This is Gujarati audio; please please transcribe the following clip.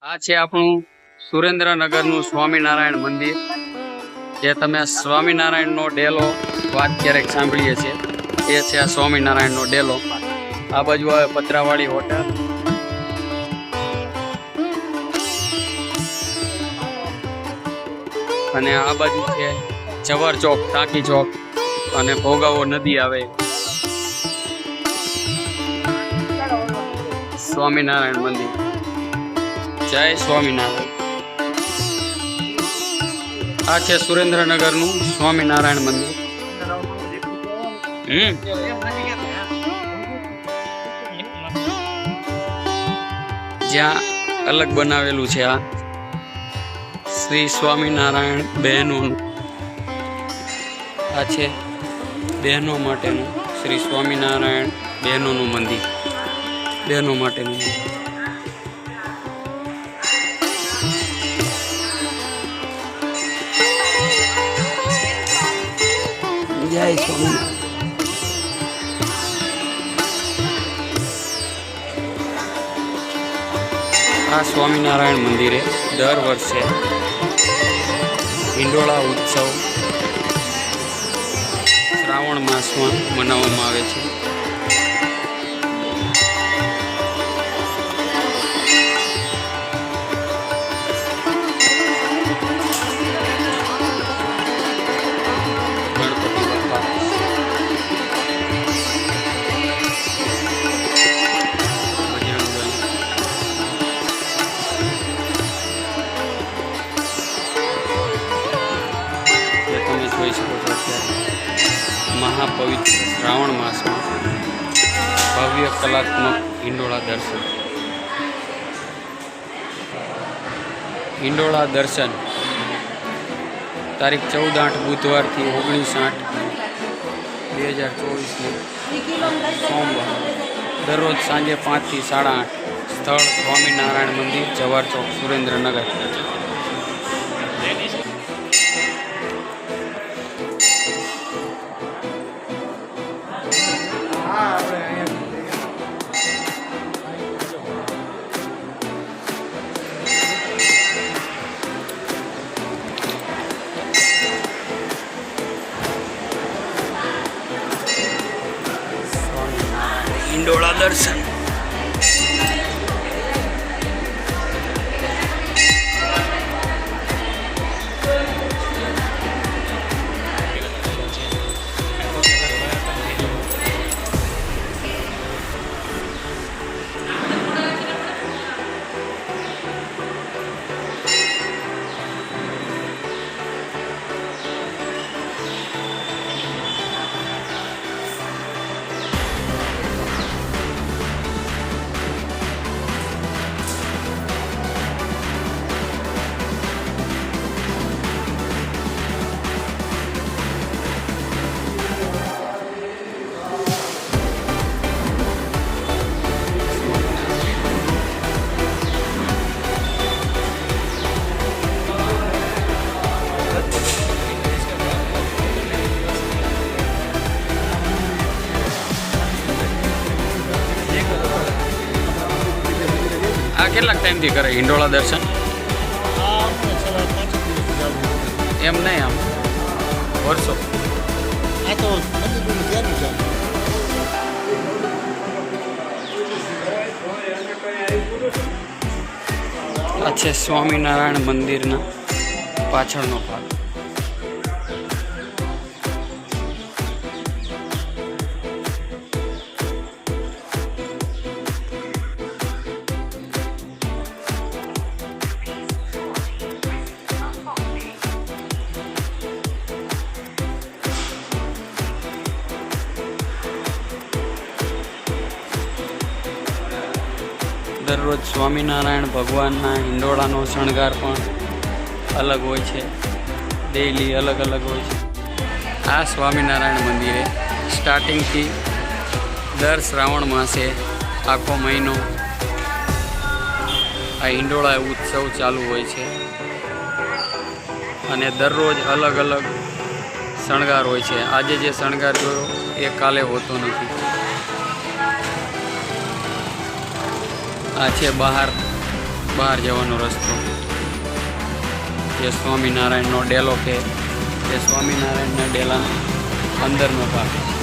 આ છે આપણું સુરેન્દ્રનગરનું સ્વામિનારાયણ મંદિર, જે તમે સ્વામિનારાયણનો ડેલો વાત ક્યારેક સાંભળીએ છીએ, એ છે આ સ્વામિનારાયણનો ડેલો. આ બાજુ આવે પતરાવાળી હોટલ, અને આ બાજુ છે જવર ચોક, ટાંકી ચોક, અને ભોગાવો નદી આવે. સ્વામિનારાયણ મંદિર. જય સ્વામિનારાયણ. આ છે સુરેન્દ્રનગરનું સ્વામિનારાયણ મંદિર. જ્યાં અલગ બનાવેલું છે આ શ્રી સ્વામિનારાયણ બહેનોનું. આ છે બહેનો માટેનું શ્રી સ્વામિનારાયણ બહેનોનું મંદિર, બહેનો માટેનું. જય સ્વામિનારાયણ. આ સ્વામિનારાયણ મંદિરે દર વર્ષે હિંડોળા ઉત્સવ શ્રાવણ માસમાં મનાવવામાં આવે છે. જોઈ શકો છો અત્યારે મહાપવિત્ર શ્રાવણ માસમાં ભવ્ય કલાત્મક હિંડોળા દર્શન. હિંડોળા દર્શન તારીખ 14/8 બુધવારથી 19/8/2024 સોમવાર, દરરોજ સાંજે 5 થી 8:30. સ્થળ સ્વામિનારાયણ મંદિર, જવર ચોક, સુરેન્દ્રનગર. હિંડોળા દર્શન. આ કેટલાક ટાઈમથી કરે હિંડોળા દર્શન? એમ નહીં, આમ વર્ષો. આ છે સ્વામિનારાયણ મંદિરના પાછળનો ભાગ. દરરોજ સ્વામિનારાયણ ભગવાનના હિંડોળાનો શણગાર પણ અલગ હોય છે, ડેઈલી અલગ અલગ હોય છે. આ સ્વામિનારાયણ મંદિરે સ્ટાર્ટિંગથી દર શ્રાવણ માસે આખો મહિનો આ હિંડોળા ઉત્સવ ચાલુ હોય છે, અને દરરોજ અલગ અલગ શણગાર હોય છે. આજે જે શણગાર જોયો એ કાલે હોતો નથી. આ છે બહાર બહાર જવાનો રસ્તો. જે સ્વામિનારાયણનો ડેલો છે તે સ્વામિનારાયણના ડેલાનો અંદરનો ભાગ.